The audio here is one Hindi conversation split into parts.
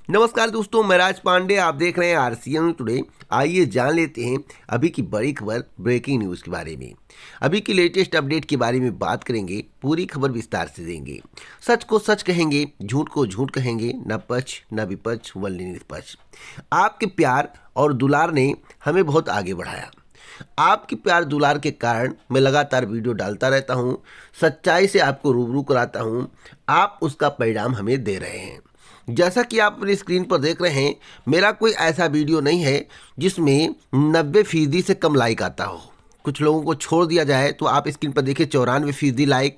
नमस्कार दोस्तों, मैं राज पांडे। आप देख रहे हैं आरसीएन टुडे। आइए जान लेते हैं अभी की बड़ी खबर, ब्रेकिंग न्यूज़ के बारे में। अभी की लेटेस्ट अपडेट के बारे में बात करेंगे, पूरी खबर विस्तार से देंगे। सच को सच कहेंगे, झूठ को झूठ कहेंगे, न पक्ष न विपक्ष, वल्ली निष्पक्ष। आपके प्यार और दुलार ने हमें बहुत आगे बढ़ाया। आपके प्यार दुलार के कारण मैं लगातार वीडियो डालता रहता हूँ, सच्चाई से आपको रूबरू कराता हूँ। आप उसका परिणाम हमें दे रहे हैं। जैसा कि आप अपनी स्क्रीन पर देख रहे हैं, मेरा कोई ऐसा वीडियो नहीं है जिसमें 90% से कम लाइक आता हो। कुछ लोगों को छोड़ दिया जाए तो आप स्क्रीन पर देखिए 94% like,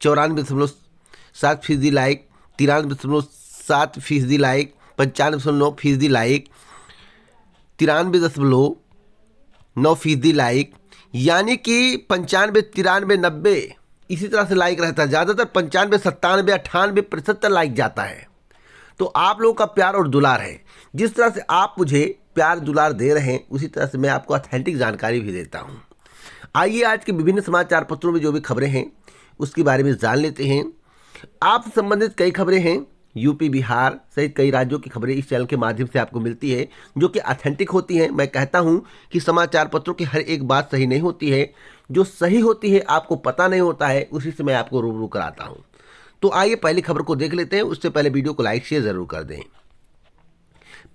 94.7% like, 93.7% like, 95.9% like, 93.9% like, यानी कि 95, 93, 90 इसी तरह से लाइक रहता है। ज़्यादातर 95, 97, 98% तक लाइक जाता है। तो आप लोगों का प्यार और दुलार है। जिस तरह से आप मुझे प्यार दुलार दे रहे हैं, उसी तरह से मैं आपको ऑथेंटिक जानकारी भी देता हूं। आइए आज के विभिन्न समाचार पत्रों में जो भी खबरें हैं उसके बारे में जान लेते हैं। आपसे संबंधित कई खबरें हैं, यूपी, बिहार सहित कई राज्यों की खबरें इस चैनल के माध्यम से आपको मिलती है, जो कि ऑथेंटिक होती हैं। मैं कहता हूं कि समाचार पत्रों की हर एक बात सही नहीं होती है। जो सही होती है आपको पता नहीं होता है, उसी से मैं आपको रूबरू कराता हूं। तो आइए पहली खबर को देख लेते हैं। उससे पहले वीडियो को लाइक शेयर जरूर कर दें।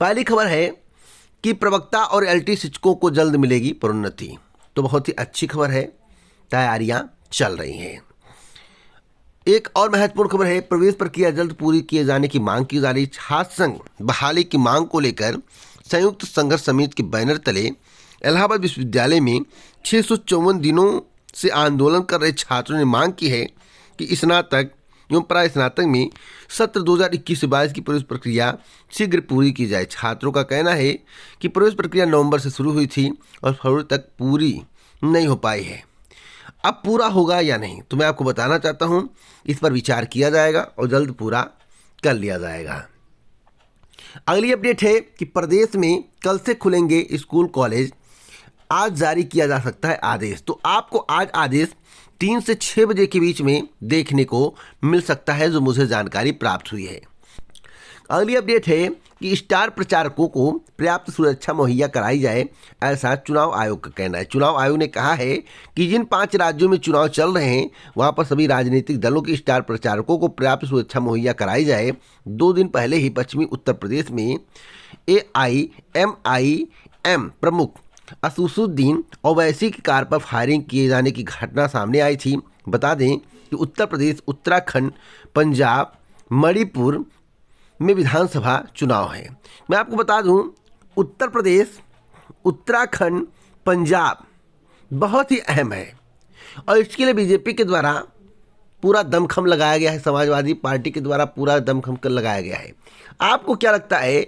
पहली खबर है कि प्रवक्ता और एलटी शिक्षकों को जल्द मिलेगी प्रोन्नति। तो बहुत ही अच्छी खबर है, तैयारियां चल रही हैं। एक और महत्वपूर्ण खबर है, प्रवेश प्रक्रिया जल्द पूरी किए जाने की मांग की जा रही। छात्र संघ बहाली की मांग को लेकर संयुक्त संघर्ष समिति के बैनर तले इलाहाबाद विश्वविद्यालय में 654 दिनों से आंदोलन कर रहे छात्रों ने मांग की है कि स्नातक एवं प्राय स्नातक में सत्र 2021 से 22 की प्रवेश प्रक्रिया शीघ्र पूरी की जाए। छात्रों का कहना है कि प्रवेश प्रक्रिया नवंबर से शुरू हुई थी और फरवरी तक पूरी नहीं हो पाई है। अब पूरा होगा या नहीं, तो मैं आपको बताना चाहता हूं, इस पर विचार किया जाएगा और जल्द पूरा कर लिया जाएगा। अगली अपडेट है कि प्रदेश में कल से खुलेंगे स्कूल कॉलेज। आज जारी किया जा सकता है आदेश। तो आपको आज आदेश 3 से 6 बजे के बीच में देखने को मिल सकता है, जो मुझे जानकारी प्राप्त हुई है। अगली अपडेट है कि स्टार प्रचारकों को पर्याप्त सुरक्षा मुहैया कराई जाए, ऐसा चुनाव आयोग का कहना है। चुनाव आयोग ने कहा है कि जिन 5 राज्यों में चुनाव चल रहे हैं वहां पर सभी राजनीतिक दलों के स्टार प्रचारकों को पर्याप्त सुरक्षा मुहैया कराई जाए। 2 दिन पहले ही पश्चिमी उत्तर प्रदेश में AIMIM प्रमुख असुसुद्दीन ओवैसी की कार पर फायरिंग किए जाने की घटना सामने आई थी। बता दें कि उत्तर प्रदेश, उत्तराखंड, पंजाब, मणिपुर में विधानसभा चुनाव है। मैं आपको बता दूं, उत्तर प्रदेश, उत्तराखंड, पंजाब बहुत ही अहम है और इसके लिए बीजेपी के द्वारा पूरा दमखम लगाया गया है। समाजवादी पार्टी के द्वारा पूरा दमखम कर लगाया गया है। आपको क्या लगता है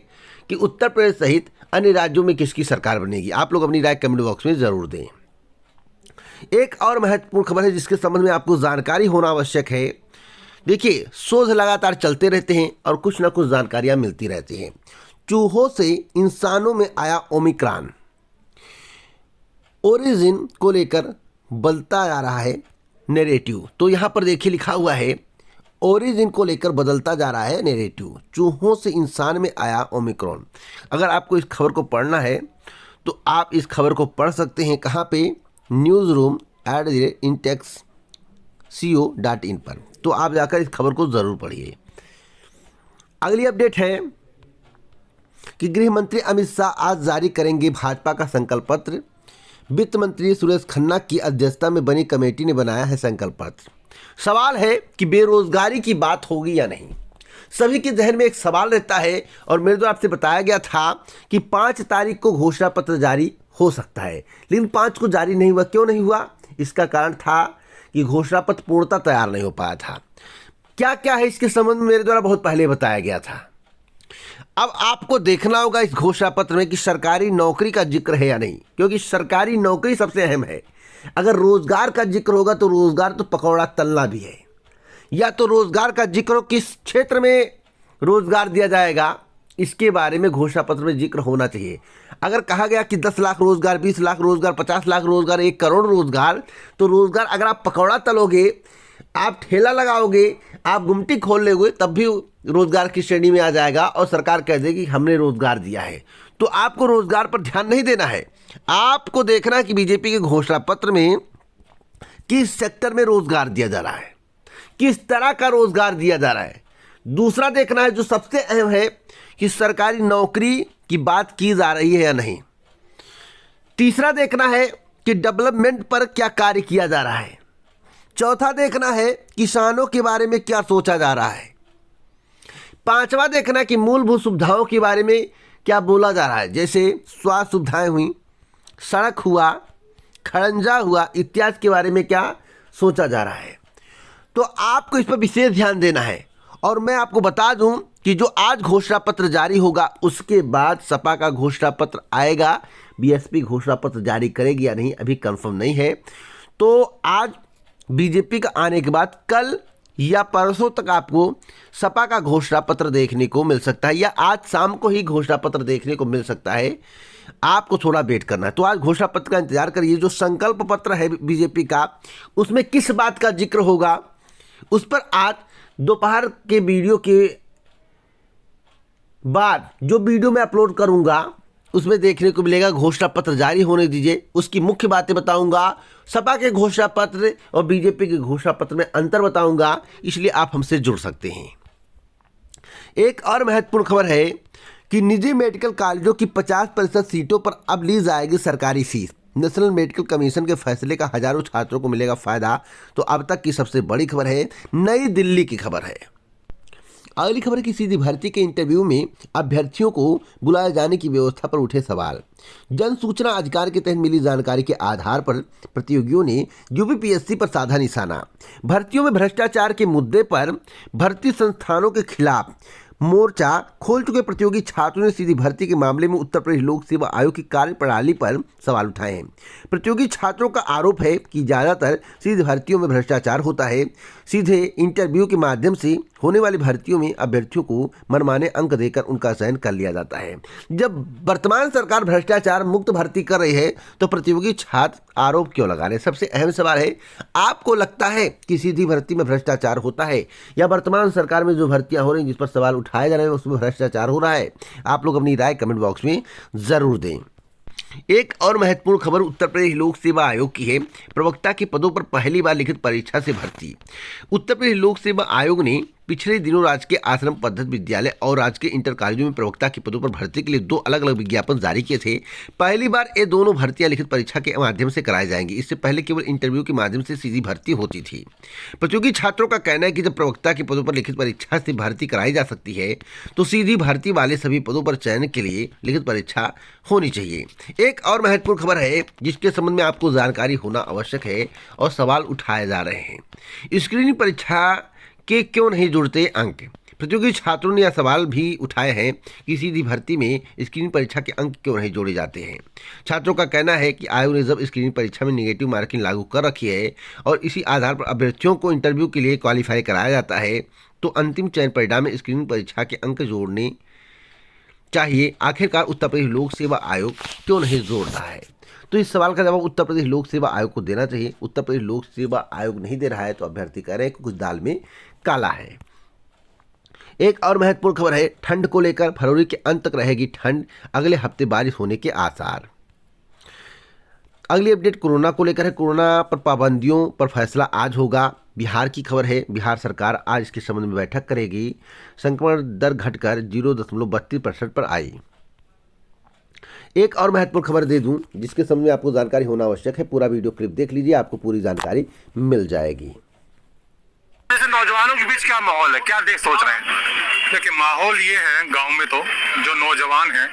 कि उत्तर प्रदेश सहित अन्य राज्यों में किसकी सरकार बनेगी? आप लोग अपनी राय कमेंट बॉक्स में जरूर दें। एक और महत्वपूर्ण खबर है जिसके संबंध में आपको जानकारी होना आवश्यक है। देखिए, शोध लगातार चलते रहते हैं और कुछ ना कुछ जानकारियां मिलती रहती हैं। चूहों से इंसानों में आया ओमिक्रॉन, ओरिजिन को लेकर बदलता जा रहा है नैरेटिव। तो यहाँ पर देखिए लिखा हुआ है, ओरिजिन को लेकर बदलता जा रहा है नैरेटिव। चूहों से इंसान में आया ओमिक्रॉन। अगर आपको इस खबर को पढ़ना है तो आप इस खबर को पढ़ सकते हैं। कहाँ पे? newsroom@intex.co.in पर। तो आप जाकर इस खबर को जरूर पढ़िए। अगली अपडेट है कि गृह मंत्री अमित शाह आज जारी करेंगे भाजपा का संकल्प पत्र। वित्त मंत्री सुरेश खन्ना की अध्यक्षता में बनी कमेटी ने बनाया है संकल्प पत्र। सवाल है कि बेरोजगारी की बात होगी या नहीं। सभी के जहन में एक सवाल रहता है और मेरे द्वारा आपसे बताया गया था कि 5 तारीख को घोषणा पत्र जारी हो सकता है, लेकिन 5 को जारी नहीं हुआ। क्यों नहीं हुआ? इसका कारण था कि घोषणा पत्र पूर्णतः तैयार नहीं हो पाया था। क्या क्या है इसके संबंध में मेरे द्वारा बहुत पहले बताया गया था। अब आपको देखना होगा इस घोषणा पत्र में कि सरकारी नौकरी का जिक्र है या नहीं, क्योंकि सरकारी नौकरी सबसे अहम है। अगर रोजगार का जिक्र होगा तो रोजगार तो पकौड़ा तलना भी है। या तो रोजगार का जिक्र हो, किस क्षेत्र में रोजगार दिया जाएगा, इसके बारे में घोषणा पत्र में जिक्र होना चाहिए। अगर कहा गया कि 10 लाख रोजगार, 20 लाख रोजगार, 50 लाख रोजगार, 1 करोड़ रोजगार, तो रोजगार अगर आप पकौड़ा तलोगे आप ठेला लगाओगे, आप गुमटी खोल लोगे, तब भी रोजगार की श्रेणी में आ जाएगा और सरकार कह देगी हमने रोजगार दिया है। तो आपको रोजगार पर ध्यान नहीं देना है, आपको देखना है कि बीजेपी के घोषणा पत्र में किस सेक्टर में रोजगार दिया जा रहा है, किस तरह का रोजगार दिया जा रहा है। दूसरा देखना है जो सबसे अहम है कि सरकारी नौकरी की बात की जा रही है या नहीं। तीसरा देखना है कि डेवलपमेंट पर क्या कार्य किया जा रहा है। चौथा देखना है किसानों के बारे में क्या सोचा जा रहा है। पांचवा देखना है कि मूलभूत सुविधाओं के बारे में क्या बोला जा रहा है, जैसे स्वास्थ्य सुविधाएं हुई, सड़क हुआ, खड़ंजा हुआ, इत्यादि के बारे में क्या सोचा जा रहा है। तो आपको इस पर विशेष ध्यान देना है। और मैं आपको बता दूं कि जो आज घोषणा पत्र जारी होगा उसके बाद सपा का घोषणा पत्र आएगा। बीएसपी घोषणा पत्र जारी करेगी या नहीं अभी कंफर्म नहीं है। तो आज बीजेपी का आने के बाद कल या परसों तक आपको सपा का घोषणा पत्र देखने को मिल सकता है, या आज शाम को ही घोषणा पत्र देखने को मिल सकता है। आपको थोड़ा वेट करना है। तो आज घोषणा पत्र का इंतजार करिए। जो संकल्प पत्र है बीजेपी का, उसमें किस बात का जिक्र होगा उस पर आज दोपहर के वीडियो के बाद जो वीडियो मैं अपलोड करूंगा उसमें देखने को मिलेगा। घोषणा पत्र जारी होने दीजिए, उसकी मुख्य बातें बताऊंगा, सपा के घोषणा पत्र और बीजेपी के घोषणा पत्र में अंतर बताऊंगा, इसलिए आप हमसे जुड़ सकते हैं। एक और महत्वपूर्ण खबर है कि निजी मेडिकल कॉलेजों की 50% सीटों पर अब ली जाएगी सरकारी फीस। नेशनल मेडिकल कमीशन के फैसले का हजारों छात्रों को मिलेगा फायदा। तो अब तक की सबसे बड़ी खबर है, नई दिल्ली की खबर है। अगली खबर की सीधी भर्ती के इंटरव्यू में अभ्यर्थियों को बुलाए जाने की व्यवस्था पर उठे सवाल। जन सूचना अधिकार के तहत मिली जानकारी के आधार पर प्रतियोगियों ने यूपीपीएससी पर साधा निशाना। भर्तियों में भ्रष्टाचार के मुद्दे पर भर्ती संस्थानों के खिलाफ मोर्चा खोल चुके प्रतियोगी छात्रों ने सीधी भर्ती के मामले में उत्तर प्रदेश लोक सेवा आयोग की कार्यप्रणाली पर सवाल उठाए हैं। प्रतियोगी छात्रों का आरोप है कि ज़्यादातर सीधी भर्तियों में भ्रष्टाचार होता है। सीधे इंटरव्यू के माध्यम से होने वाली भर्तियों में अभ्यर्थियों को मनमाने अंक देकर उनका चयन कर लिया जाता है। जब वर्तमान सरकार भ्रष्टाचार मुक्त भर्ती कर रही है तो प्रतियोगी छात्र आरोप क्यों लगा रहे हैं? सबसे अहम सवाल है, आपको लगता है कि सीधी भर्ती में भ्रष्टाचार होता है या वर्तमान सरकार में जो भर्तियां हो रही हैं जिस पर सवाल उठाए जा रहे हैं उसमें भ्रष्टाचार हो रहा है? आप लोग अपनी राय कमेंट बॉक्स में जरूर दें। एक और महत्वपूर्ण खबर उत्तर प्रदेश लोक सेवा आयोग की है। प्रवक्ता के पदों पर पहली बार लिखित परीक्षा से भर्ती। उत्तर प्रदेश लोक सेवा आयोग ने पिछले दिनों राजकीय आश्रम पद्धति विद्यालय और राजकीय इंटर कॉलेजों में प्रवक्ता के पदों पर भर्ती के लिए 2 अलग अलग विज्ञापन जारी किए थे। पहली बार ये दोनों भर्तियां लिखित परीक्षा के माध्यम से कराई जाएंगी। इससे पहले केवल इंटरव्यू के माध्यम से सीधी भर्ती होती थी। प्रतियोगी छात्रों का कहना है कि जब प्रवक्ता के पदों पर लिखित परीक्षा से भर्ती कराई जा सकती है तो सीधी भर्ती वाले सभी पदों पर चयन के लिए लिखित परीक्षा होनी चाहिए। एक और महत्वपूर्ण खबर है जिसके संबंध में आपको जानकारी होना आवश्यक है और सवाल उठाए जा रहे हैं। स्क्रीनिंग परीक्षा के क्यों नहीं जुड़ते अंक? प्रतियोगी छात्रों ने यह सवाल भी उठाए हैं कि सीधी भर्ती में स्क्रीनिंग परीक्षा के अंक क्यों नहीं जोड़े जाते हैं। छात्रों का कहना है कि आयोग ने जब स्क्रीनिंग परीक्षा में नेगेटिव मार्किंग लागू कर रखी है और इसी आधार पर अभ्यर्थियों को इंटरव्यू के लिए क्वालिफाई कराया जाता है तो अंतिम चयन परिणाम में स्क्रीनिंग परीक्षा के अंक जोड़ने चाहिए। आखिरकार उत्तर प्रदेश लोक सेवा आयोग क्यों नहीं जोड़ रहा है? तो इस सवाल का जवाब उत्तर प्रदेश लोक सेवा आयोग को देना चाहिए। उत्तर प्रदेश लोक सेवा आयोग नहीं दे रहा है तो अभ्यर्थी कह रहे हैं कि कुछ दाल में काला है। एक और महत्वपूर्ण खबर है, ठंड को लेकर फरवरी के अंत तक रहेगी ठंड, अगले हफ्ते बारिश होने के आसार। अगली अपडेट कोरोना को लेकर है। कोरोना पर पाबंदियों पर फैसला आज होगा। बिहार की खबर है, बिहार सरकार आज इसके संबंध में बैठक करेगी। संक्रमण दर घटकर 0.32% पर आई। एक और महत्वपूर्ण खबर दे दूं जिसके संबंध में आपको जानकारी होना आवश्यक है। पूरा वीडियो क्लिप देख लीजिए, आपको पूरी जानकारी मिल जाएगी। जैसे नौजवानों के बीच क्या माहौल है, क्या देख सोच रहे हैं? देखिए माहौल ये है गांव में तो जो नौजवान हैं,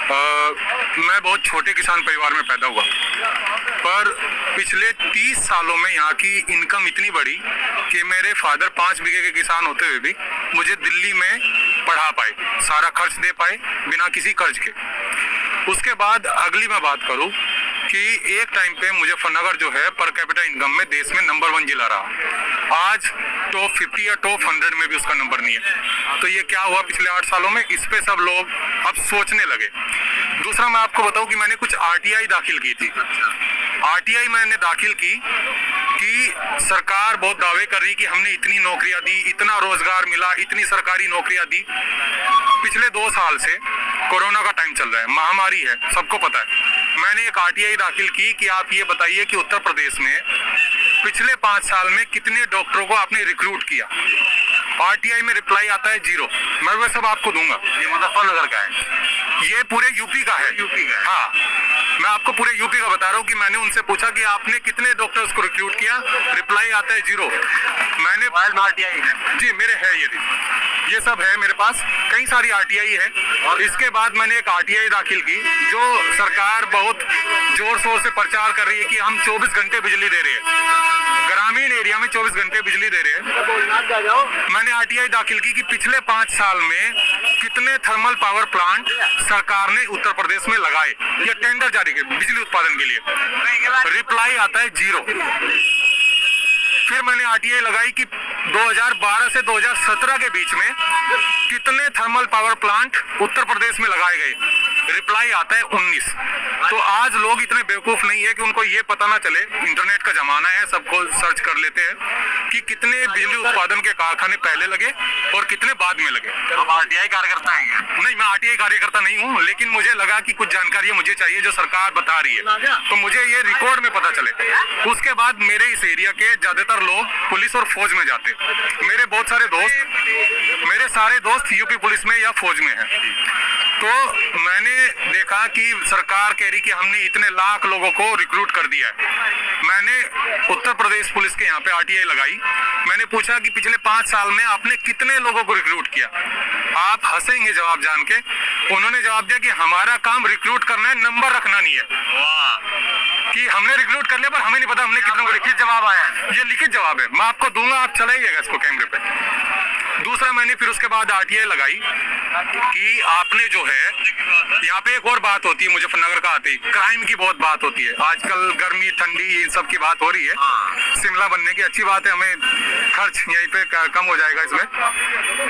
मैं बहुत छोटे किसान परिवार में पैदा हुआ, पर पिछले 30 सालों में यहाँ की इनकम इतनी बढ़ी कि मेरे फादर 5 बीघे के किसान होते हुए भी मुझे दिल्ली में पढ़ा पाए, सारा खर्च दे पाए बिना किसी कर्ज के। उसके बाद अगली मैं बात करूं कि एक टाइम पे मुजफ्फरनगर जो है पर कैपिटा इनकम में देश में नंबर 1 जिला रहा। आज टॉप 50 या टॉप 100 में भी उसका नंबर नहीं है। तो ये क्या हुआ पिछले 8 सालों में, इस पे सब लोग अब सोचने लगे। दूसरा मैं आपको बताऊं कि मैंने कुछ आरटीआई दाखिल की थी। आरटीआई मैंने दाखिल की कि सरकार बहुत दावे कर रही कि हमने इतनी नौकरियां दी, इतना रोजगार मिला, इतनी सरकारी नौकरियां दी। पिछले 2 साल से कोरोना का टाइम चल रहा है, महामारी है, सबको पता है। मैंने एक आरटीआई दाखिल की कि आप ये बताइए कि उत्तर प्रदेश में पिछले 5 साल में कितने डॉक्टरों को आपने रिक्रूट किया। आरटीआई में रिप्लाई आता है 0। मैं वह सब आपको दूंगा। ये मुजफ्फरनगर का है, ये पूरे यूपी का है। यूपी का है। हाँ, मैं आपको पूरे यूपी का बता रहा हूँ कि मैंने उनसे पूछा कि आपने कितने डॉक्टर्स को रिक्रूट किया, रिप्लाई आता है 0। मैंने आरटीआई है जी, मेरे है ये सब है मेरे पास, कई सारी आरटीआई है। और इसके बाद मैंने एक आरटीआई दाखिल की, जो सरकार बहुत जोर शोर से प्रचार कर रही है कि हम 24 घंटे बिजली दे रहे हैं, ग्रामीण एरिया में 24 घंटे बिजली दे रहे हैं। मैंने आरटीआई दाखिल की कि पिछले 5 साल में कितने थर्मल पावर प्लांट सरकार ने उत्तर प्रदेश में लगाए या टेंडर जारी किए बिजली उत्पादन के लिए। रिप्लाई आता है 0। फिर मैंने आरटीआई लगाई कि 2012 से 2017 के बीच में कितने thermal power plant Uttar Pradesh में लगाए गए। रिप्लाई आता है 19। तो आज लोग इतने बेवकूफ नहीं है कि उनको ये पता ना चले, इंटरनेट का जमाना है, सबको सर्च कर लेते हैं कि कितने बिजली उत्पादन के कारखाने पहले लगे और कितने बाद में लगे। आप आरटीआई कार्यकर्ता हैं क्या? नहीं, मैं आरटीआई कार्यकर्ता नहीं हूँ, लेकिन मुझे लगा कि कुछ जानकारी मुझे चाहिए जो सरकार बता रही है, तो मुझे ये रिकॉर्ड में पता चले। उसके बाद मेरे इस एरिया के ज्यादातर लोग पुलिस और फौज में जाते। मेरे बहुत सारे दोस्त, मेरे सारे दोस्त यूपी पुलिस में या फौज में हैं। तो मैंने देखा कि सरकार कह रही कि हमने इतने लाख लोगों को रिक्रूट कर दिया है। मैंने उत्तर प्रदेश पुलिस के यहाँ पे आरटीआई लगाई। मैंने पूछा कि पिछले 5 साल में आपने कितने लोगों को रिक्रूट किया। आप हंसेंगे जवाब जान के, उन्होंने जवाब दिया कि हमारा काम रिक्रूट करना है, नंबर रखना नहीं है। कि हमने रिक्रूट कर लिया पर हमें नहीं पता हमने कितनों को। लिखित जवाब आया है, ये लिखित जवाब है, मैं आपको दूंगा, आप चलाइएगा इसको कैमरे पे। दूसरा, मैंने फिर उसके बाद आरटीआई लगाई कि आपने जो है, यहाँ पे एक और बात होती है मुजफ्फरनगर का आते ही, क्राइम की बहुत बात होती है। आजकल गर्मी ठंडी इन सब की बात हो रही है। शिमला बनने की अच्छी बात है, हमें खर्च यहीं पे कम हो जाएगा इसमें।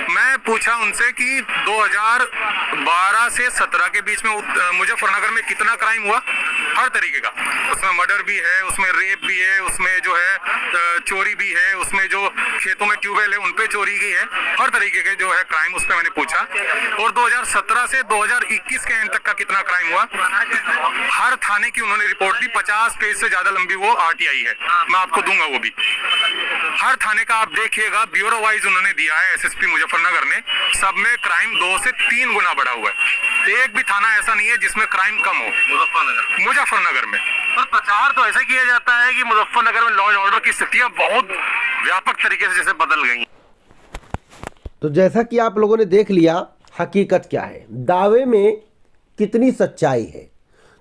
मैं पूछा उनसे कि 2012 से 17 के बीच में मुजफ्फरनगर में कितना क्राइम हुआ, हर तरीके का। उसमें मर्डर भी है, उसमें रेप भी है, उसमें जो है चोरी भी है, उसमें जो खेतों में ट्यूबवेल है उन पे चोरी की है, हर तरीके के जो है क्राइम उस पे मैंने पूछा। और 2017 से 2021 के एंड तक का कितना क्राइम हुआ, हर थाने की उन्होंने रिपोर्ट दी। 50 पेज से ज्यादा लंबी वो आरटीआई है, मैं आपको दूंगा वो भी। हर थाने का आप देखिएगा, ब्यूरो वाइज उन्होंने दिया है, एसएसपी मुजफ्फरनगर ने, सब में क्राइम 2 से 3 गुना बढ़ा हुआ है। एक भी थाना ऐसा नहीं है जिसमें क्राइम कम हो मुजफ्फरनगर में। पर प्रचार तो ऐसा किया जाता है कि मुजफ्फरनगर में लॉ एंड ऑर्डर की स्थितियां बहुत व्यापक तरीके से जैसे बदल गई। तो जैसा कि आप लोगों ने देख लिया, हकीकत क्या है, दावे में कितनी सच्चाई है।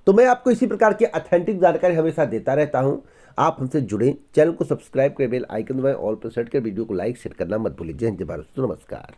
तो मैं आपको इसी प्रकार की ऑथेंटिक जानकारी हमेशा देता रहता हूं। आप हमसे जुड़ें, चैनल को सब्सक्राइब करें, बेल आइकन दबाएं, ऑल पर सेट कर वीडियो को लाइक शेयर करना मत भूलिए। जय हिंद, जय भारत, नमस्कार।